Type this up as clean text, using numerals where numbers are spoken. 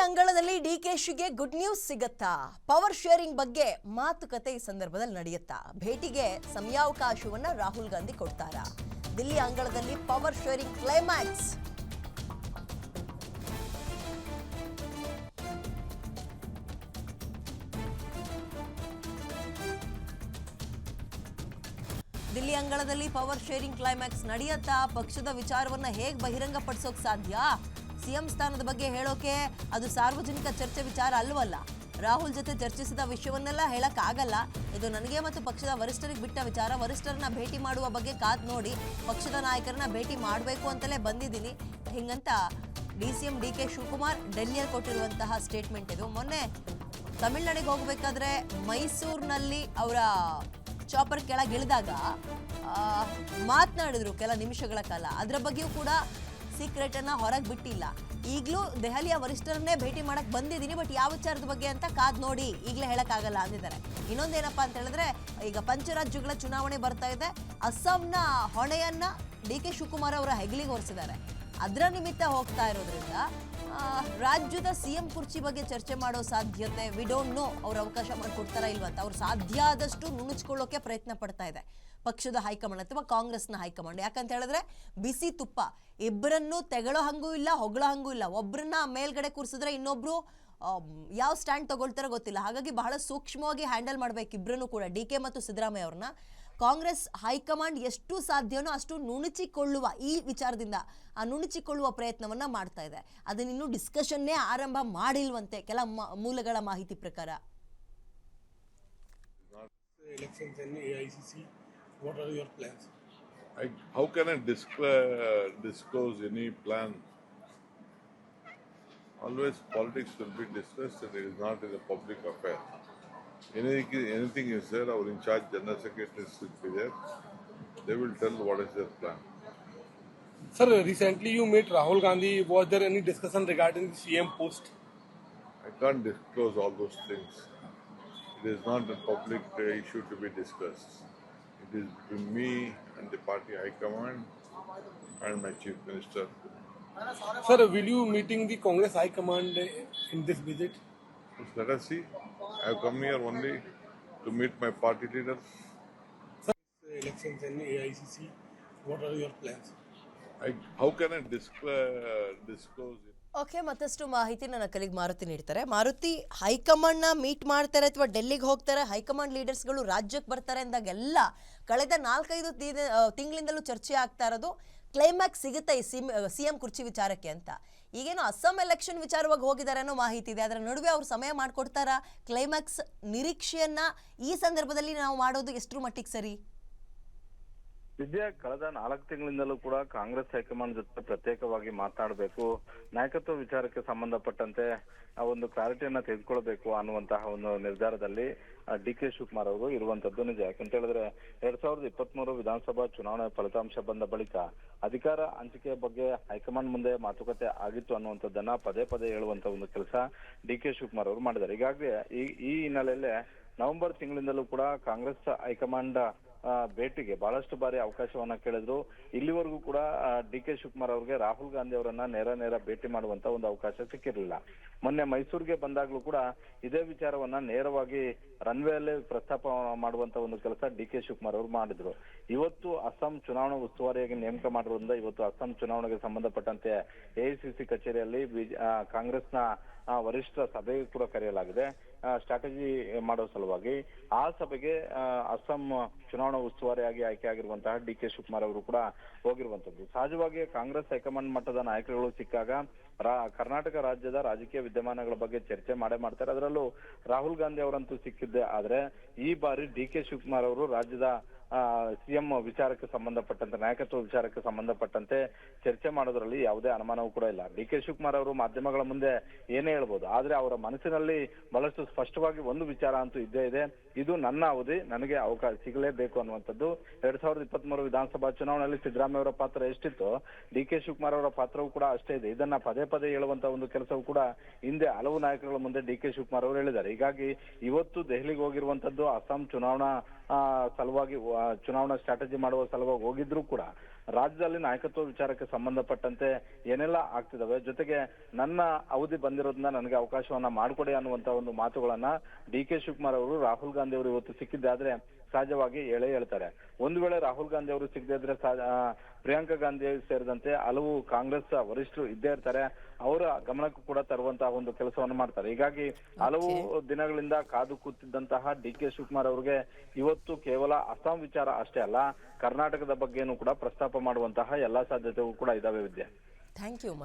ಅಂಗಳದಲ್ಲಿ ಡಿಕೆಶಿಗೆ good news ಸಿಗತ್ತಾ? Power sharing ಬಗ್ಗೆ ಮಾತುಕತೆ ಈ ಸಂದರ್ಭದಲ್ಲಿ ನಡೆಯುತ್ತಾ? ಭೇಟಿಗೆ ಸಮಯಾವಕಾಶವನ್ನ ರಾಹುಲ್ ಗಾಂಧಿ ಕೊಡ್ತಾರಾ? ದಿಲ್ಲಿ ಅಂಗಳದಲ್ಲಿ ಪವರ್ ಶೇರಿಂಗ್ ಕ್ಲೈಮ್ಯಾಕ್ಸ್. ದಿಲ್ಲಿ ಅಂಗಳದಲ್ಲಿ ಪವರ್ ಶೇರಿಂಗ್ ಕ್ಲೈಮ್ಯಾಕ್ಸ್ ನಡೆಯುತ್ತಾ? ಪಕ್ಷದ ವಿಚಾರವನ್ನ ಹೇಗೆ ಬಹಿರಂಗಪಡಿಸೋಕೆ ಸಾಧ್ಯ? ಸಿಎಂ ಸ್ಥಾನದ ಬಗ್ಗೆ ಹೇಳೋಕೆ ಅದು ಸಾರ್ವಜನಿಕ ಚರ್ಚೆ ವಿಚಾರ ಅಲ್ವಲ್ಲ. ರಾಹುಲ್ ಜೊತೆ ಚರ್ಚಿಸಿದ ವಿಷಯವನ್ನೆಲ್ಲ ಹೇಳಕ್ಕಾಗಲ್ಲ. ಇದು ನನಗೆ ಮತ್ತು ಪಕ್ಷದ ವರಿಷ್ಠರಿಗೆ ಬಿಟ್ಟ ವಿಚಾರ. ವರಿಷ್ಠರನ್ನ ಭೇಟಿ ಮಾಡುವ ಬಗ್ಗೆ ಕಾದ್ ನೋಡಿ. ಪಕ್ಷದ ನಾಯಕರನ್ನ ಭೇಟಿ ಮಾಡಬೇಕು ಅಂತಲೇ ಬಂದಿದ್ದೀನಿ ಹಿಂಗಂತ DCM DK ಶಿವಕುಮಾರ್ ಡೆಲ್ಲಿಯಲ್ಲಿ ಕೊಟ್ಟಿರುವಂತಹ ಸ್ಟೇಟ್ಮೆಂಟ್ ಇದು. ಮೊನ್ನೆ ತಮಿಳ್ನಾಡಿಗೆ ಹೋಗಬೇಕಾದ್ರೆ ಮೈಸೂರಿನಲ್ಲಿ ಅವರ ಚಾಪರ್ ಕೆಳಗಿಳಿದಾಗ ಮಾತನಾಡಿದ್ರು ಕೆಲ ನಿಮಿಷಗಳ ಕಾಲ. ಅದರ ಬಗ್ಗೆಯೂ ಕೂಡ ಸೀಕ್ರೆಟ್ ಅನ್ನ ಹೊರಗೆ ಬಿಟ್ಟಿಲ್ಲ. ಈಗಲೂ ದೆಹಲಿಯ ವರಿಷ್ಠರನ್ನೇ ಭೇಟಿ ಮಾಡಕ್ ಬಂದಿದ್ದೀನಿ, ಬಟ್ ಯಾವ ವಿಚಾರದ ಬಗ್ಗೆ ಅಂತ ಕಾದ್ ನೋಡಿ, ಈಗಲೇ ಹೇಳಕ್ಕಾಗಲ್ಲ ಅಂದಿದ್ದಾರೆ. ಇನ್ನೊಂದೇನಪ್ಪಾ ಅಂತ ಹೇಳಿದ್ರೆ, ಈಗ ಪಂಚರಾಜ್ಯಗಳ ಚುನಾವಣೆ ಬರ್ತಾ ಇದೆ. ಅಸ್ಸಾಂನ ಹೊಣೆಯನ್ನ DK ಶಿವಕುಮಾರ್ ಅವರ ಹೆಗಲಿಗೆ ಹೊರಿಸಿದ್ದಾರೆ. ಅದರ ನಿಮಿತ್ತ ಹೋಗ್ತಾ ಇರೋದ್ರಿಂದ ರಾಜ್ಯದ CM ಕುರ್ಚಿ ಬಗ್ಗೆ ಚರ್ಚೆ ಮಾಡೋ ಸಾಧ್ಯತೆ ವಿ ಡೋಂಟ್ ನೋ. ಅವ್ರು ಅವಕಾಶ ಮಾಡಿಕೊಡ್ತಾರಾ ಇಲ್ವಾ ಅಂತ. ಅವ್ರು ಸಾಧ್ಯ ಆದಷ್ಟು ನುಣುಚ್ಕೊಳ್ಳೋಕೆ ಪ್ರಯತ್ನ ಪಡ್ತಾ ಇದೆ ಪಕ್ಷದ ಹೈಕಮಾಂಡ್ ಅಥವಾ ಕಾಂಗ್ರೆಸ್ನ ಹೈಕಮಾಂಡ್. ಯಾಕಂತ ಹೇಳಿದ್ರೆ ಬಿಸಿ ತುಪ್ಪ, ಇಬ್ಬರನ್ನು ತೆಗಳೋ ಹಂಗೂ ಇಲ್ಲ, ಹೊಗಳೋ ಹಂಗೂ ಇಲ್ಲ. ಒಬ್ಬರನ್ನ ಮೇಲ್ಗಡೆ ಕೂರಿಸಿದ್ರೆ ಇನ್ನೊಬ್ರು ಯಾವ ಸ್ಟ್ಯಾಂಡ್ ತಗೊಳ್ತಾರೋ ಗೊತ್ತಿಲ್ಲ. ಹಾಗಾಗಿ ಬಹಳ ಸೂಕ್ಷ್ಮವಾಗಿ ಹ್ಯಾಂಡಲ್ ಮಾಡ್ಬೇಕು ಇಬ್ಬರನ್ನು ಕೂಡ, DK ಮತ್ತು ಸಿದ್ದರಾಮಯ್ಯ ಅವ್ರನ್ನ. ಕಾಂಗ್ರೆಸ್ ಹೈಕಮಾಂಡ್ ಎಷ್ಟು ಸಾಧ್ಯನೋ ಅಷ್ಟು ನುಣುಚಿಕೊಳ್ಳುವ ಈ ವಿಚಾರದಿಂದ ಆ ನುಣುಚಿಕೊಳ್ಳುವ ಪ್ರಯತ್ನವನ್ನ ಮಾಡ್ತಾ ಇದೆ. ಅದನ್ನಿನ್ನೂ ಡಿಸ್ಕಷನ್ನೇ ಆರಂಭ ಮಾಡಿಲ್ವಂತೆ ಕೆಲ ಮೂಲಗಳ ಮಾಹಿತಿ ಪ್ರಕಾರ. Elections and AICC, what are your plans? How can I disclose any plan? Always politics will be discussed and it is not in a public affair. Anything is there, our in charge general secretaries will be there. They will tell what is their plan. Sir, recently you met Rahul Gandhi. Was there any discussion regarding the CM post? I can't disclose all those things. It is not a public issue to be discussed. It is between me and the party high command and my chief minister. Sir, will you meeting the Congress high command in this visit? Let us see. I have come here only to meet my party leaders. Sir, elections and AICC, what are your plans? How can I disclose it? Okay, ಮತ್ತಷ್ಟು ಮಾಹಿತಿ ನನ್ನ ಕಲಿಗೆ ಮಾರುತಿ ನೀಡ್ತಾರೆ. Maruti, ಹೈಕಮಾಂಡ್ನ meet ಮಾಡ್ತಾರೆ ಅಥವಾ ಡೆಲ್ಲಿಗೆ ಹೋಗ್ತಾರೆ, high command ಲೀಡರ್ಸ್ಗಳು ರಾಜ್ಯಕ್ಕೆ ಬರ್ತಾರೆ ಅಂದಾಗೆಲ್ಲ ಕಳೆದ 4-5 ತಿಂಗಳಿಂದಲೂ ಚರ್ಚೆ ಆಗ್ತಾ ಇರೋದು ಕ್ಲೈಮ್ಯಾಕ್ಸ್ ಸಿಗುತ್ತೆ ಈ CM ಕುರ್ಚಿ ವಿಚಾರಕ್ಕೆ ಅಂತ. ಈಗೇನು ಅಸ್ಸಾಂ ಎಲೆಕ್ಷನ್ ವಿಚಾರವಾಗಿ ಹೋಗಿದ್ದಾರೆ ಅನ್ನೋ ಮಾಹಿತಿ ಇದೆ. ಅದರ ನಡುವೆ ಅವ್ರು ಸಮಯ ಮಾಡಿಕೊಡ್ತಾರಾ? ಕ್ಲೈಮ್ಯಾಕ್ಸ್ ನಿರೀಕ್ಷೆಯನ್ನ ಈ ಸಂದರ್ಭದಲ್ಲಿ ನಾವು ಮಾಡೋದು ಎಷ್ಟರ ಮಟ್ಟಿಗೆ ಸರಿ? ವಿದ್ಯಾ, ಕಳೆದ 4 ತಿಂಗಳಿಂದಲೂ ಕೂಡ ಕಾಂಗ್ರೆಸ್ ಹೈಕಮಾಂಡ್ ಜೊತೆ ಪ್ರತ್ಯೇಕವಾಗಿ ಮಾತನಾಡಬೇಕು, ನಾಯಕತ್ವ ವಿಚಾರಕ್ಕೆ ಸಂಬಂಧಪಟ್ಟಂತೆ ಒಂದು ಕ್ಲಾರಿಟಿಯನ್ನ ತೆಗೆದುಕೊಳ್ಬೇಕು ಅನ್ನುವಂತಹ ಒಂದು ನಿರ್ಧಾರದಲ್ಲಿ DK ಶಿವಕುಮಾರ್ ಅವರು ಇರುವಂತದ್ದು ನಿಜ. ಯಾಕಂತ ಹೇಳಿದ್ರೆ 2023 ವಿಧಾನಸಭಾ ಚುನಾವಣೆ ಫಲಿತಾಂಶ ಬಂದ ಬಳಿಕ ಅಧಿಕಾರ ಹಂಚಿಕೆಯ ಬಗ್ಗೆ ಹೈಕಮಾಂಡ್ ಮುಂದೆ ಮಾತುಕತೆ ಆಗಿತ್ತು ಅನ್ನುವಂಥದ್ದನ್ನ ಪದೇ ಪದೇ ಹೇಳುವಂತ ಒಂದು ಕೆಲಸ DK ಶಿವಕುಮಾರ್ ಅವರು ಮಾಡಿದ್ದಾರೆ. ಈಗಾಗಲೇ ಈ ಹಿನ್ನೆಲೆಯಲ್ಲೇ ನವೆಂಬರ್ ತಿಂಗಳಿಂದಲೂ ಕೂಡ ಕಾಂಗ್ರೆಸ್ ಹೈಕಮಾಂಡ್ ಭೇಟಿಗೆ ಬಹಳಷ್ಟು ಬಾರಿ ಅವಕಾಶವನ್ನ ಕೇಳಿದ್ರು. ಇಲ್ಲಿವರೆಗೂ ಕೂಡ DK ಶಿವಕುಮಾರ್ ಅವರಿಗೆ ರಾಹುಲ್ ಗಾಂಧಿ ಅವರನ್ನ ನೇರ ಭೇಟಿ ಮಾಡುವಂತ ಒಂದು ಅವಕಾಶ ಸಿಕ್ಕಿರಲಿಲ್ಲ. ಮೊನ್ನೆ ಮೈಸೂರಿಗೆ ಬಂದಾಗ್ಲೂ ಕೂಡ ಇದೇ ವಿಚಾರವನ್ನ ನೇರವಾಗಿ ರನ್ವೇಯಲ್ಲಿ ಪ್ರಸ್ತಾಪ ಮಾಡುವಂತ ಒಂದು ಕೆಲಸ DK ಶಿವಕುಮಾರ್ ಅವರು ಮಾಡಿದ್ರು. ಇವತ್ತು ಅಸ್ಸಾಂ ಚುನಾವಣಾ ಉಸ್ತುವಾರಿಯಾಗಿ ನೇಮಕ ಮಾಡಿರೋದ್ರಿಂದ ಇವತ್ತು ಅಸ್ಸಾಂ ಚುನಾವಣೆಗೆ ಸಂಬಂಧಪಟ್ಟಂತೆ AICC ಕಚೇರಿಯಲ್ಲಿ ಕಾಂಗ್ರೆಸ್ನ ವರಿಷ್ಠರ ಸಭೆಗೆ ಕೂಡ ಕರೆಯಲಾಗಿದೆ ಸ್ಟ್ರಾಟಜಿ ಮಾಡೋ ಸಲುವಾಗಿ. ಆ ಸಭೆಗೆ ಅಸ್ಸಾಂ ಚುನಾವಣಾ ಉಸ್ತುವಾರಿಯಾಗಿ ಆಯ್ಕೆ ಆಗಿರುವಂತಹ DK ಶಿವಕುಮಾರ್ ಅವರು ಕೂಡ ಹೋಗಿರುವಂತದ್ದು. ಸಹಜವಾಗಿ ಕಾಂಗ್ರೆಸ್ ಹೈಕಮಾಂಡ್ ಮಟ್ಟದ ನಾಯಕರುಗಳು ಸಿಕ್ಕಾಗ ಕರ್ನಾಟಕ ರಾಜ್ಯದ ರಾಜಕೀಯ ವಿದ್ಯಮಾನಗಳ ಬಗ್ಗೆ ಚರ್ಚೆ ಮಾಡ್ತಾರೆ. ಅದರಲ್ಲೂ ರಾಹುಲ್ ಗಾಂಧಿ ಅವರಂತೂ ಸಿಕ್ಕಿದ್ದೆ. ಆದ್ರೆ ಈ ಬಾರಿ DK ಶಿವಕುಮಾರ್ ಅವರು ರಾಜ್ಯದ CM ವಿಚಾರಕ್ಕೆ ಸಂಬಂಧಪಟ್ಟಂತೆ, ನಾಯಕತ್ವ ವಿಚಾರಕ್ಕೆ ಸಂಬಂಧಪಟ್ಟಂತೆ ಚರ್ಚೆ ಮಾಡೋದ್ರಲ್ಲಿ ಯಾವುದೇ ಅನುಮಾನವೂ ಕೂಡ ಇಲ್ಲ. DK ಶಿವಕುಮಾರ್ ಅವರು ಮಾಧ್ಯಮಗಳ ಮುಂದೆ ಏನೇ ಹೇಳ್ಬೋದು, ಆದ್ರೆ ಅವರ ಮನಸ್ಸಿನಲ್ಲಿ ಬಹಳಷ್ಟು ಸ್ಪಷ್ಟವಾಗಿ ಒಂದು ವಿಚಾರ ಅಂತೂ ಇದ್ದೇ ಇದೆ. ಇದು ನನ್ನ ಅವಧಿ, ನನಗೆ ಅವಕಾಶ ಸಿಗಲೇಬೇಕು ಅನ್ನುವಂಥದ್ದು. 2023 ವಿಧಾನಸಭಾ ಚುನಾವಣೆಯಲ್ಲಿ ಸಿದ್ದರಾಮಯ್ಯ ಅವರ ಪಾತ್ರ ಎಷ್ಟಿತ್ತು, DK ಶಿವಕುಮಾರ್ ಅವರ ಪಾತ್ರವೂ ಕೂಡ ಅಷ್ಟೇ ಇದೆ. ಇದನ್ನ ಪದೇ ಪದೇ ಹೇಳುವಂತ ಒಂದು ಕೆಲಸವೂ ಕೂಡ ಹಿಂದೆ ಹಲವು ನಾಯಕರುಗಳ ಮುಂದೆ DK ಶಿವಕುಮಾರ್ ಅವರು ಹೇಳಿದ್ದಾರೆ. ಹೀಗಾಗಿ ಇವತ್ತು ದೆಹಲಿಗೆ ಹೋಗಿರುವಂತದ್ದು ಅಸ್ಸಾಂ ಚುನಾವಣಾ ಸಲುವಾಗಿ, ಚುನಾವಣಾ ಸ್ಟ್ರಾಟಜಿ ಮಾಡುವ ಸಲುವಾಗಿ ಹೋಗಿದ್ರು ಕೂಡ ರಾಜ್ಯದಲ್ಲಿ ನಾಯಕತ್ವ ವಿಚಾರಕ್ಕೆ ಸಂಬಂಧಪಟ್ಟಂತೆ ಏನೆಲ್ಲ ಆಗ್ತಿದಾವೆ, ಜೊತೆಗೆ ನನ್ನ ಅವಧಿ ಬಂದಿರೋದ್ರಿಂದ ನನಗೆ ಅವಕಾಶವನ್ನ ಮಾಡಿಕೊಡಿ ಅನ್ನುವಂತ ಒಂದು ಮಾತುಗಳನ್ನ ಡಿ ಕೆ ಶಿವಕುಮಾರ್ ಅವರು ರಾಹುಲ್ ಗಾಂಧಿ ಅವರು ಇವತ್ತು ಸಿಕ್ಕಿದ್ದಾದ್ರೆ ಸಹಜವಾಗಿ ಹೇಳ್ತಾರೆ. ಒಂದು ವೇಳೆ ರಾಹುಲ್ ಗಾಂಧಿ ಅವರು ಸಿಗದೇ ಇದ್ರೆ ಪ್ರಿಯಾಂಕಾ ಗಾಂಧಿ ಸೇರಿದಂತೆ ಹಲವು ಕಾಂಗ್ರೆಸ್ ವರಿಷ್ಠರು ಇದ್ದೇ ಇರ್ತಾರೆ, ಅವರ ಗಮನಕ್ಕೂ ಕೂಡ ತರುವಂತಹ ಒಂದು ಕೆಲಸವನ್ನು ಮಾಡ್ತಾರೆ. ಹೀಗಾಗಿ ಹಲವು ದಿನಗಳಿಂದ ಕಾದು ಕೂತಿದ್ದಂತಹ ಡಿ ಕೆ ಶಿವಕುಮಾರ್ ಅವರಿಗೆ ಇವತ್ತು ಕೇವಲ ಅಸ್ಸಾಂ ವಿಚಾರ ಅಷ್ಟೇ ಅಲ್ಲ, ಕರ್ನಾಟಕದ ಬಗ್ಗೆನೂ ಕೂಡ ಪ್ರಸ್ತಾಪ ಮಾಡುವಂತಹ ಎಲ್ಲಾ ಸಾಧ್ಯತೆಗಳು ಕೂಡ ಇದಾವೆ ವಿದ್ಯೆ. Thank you.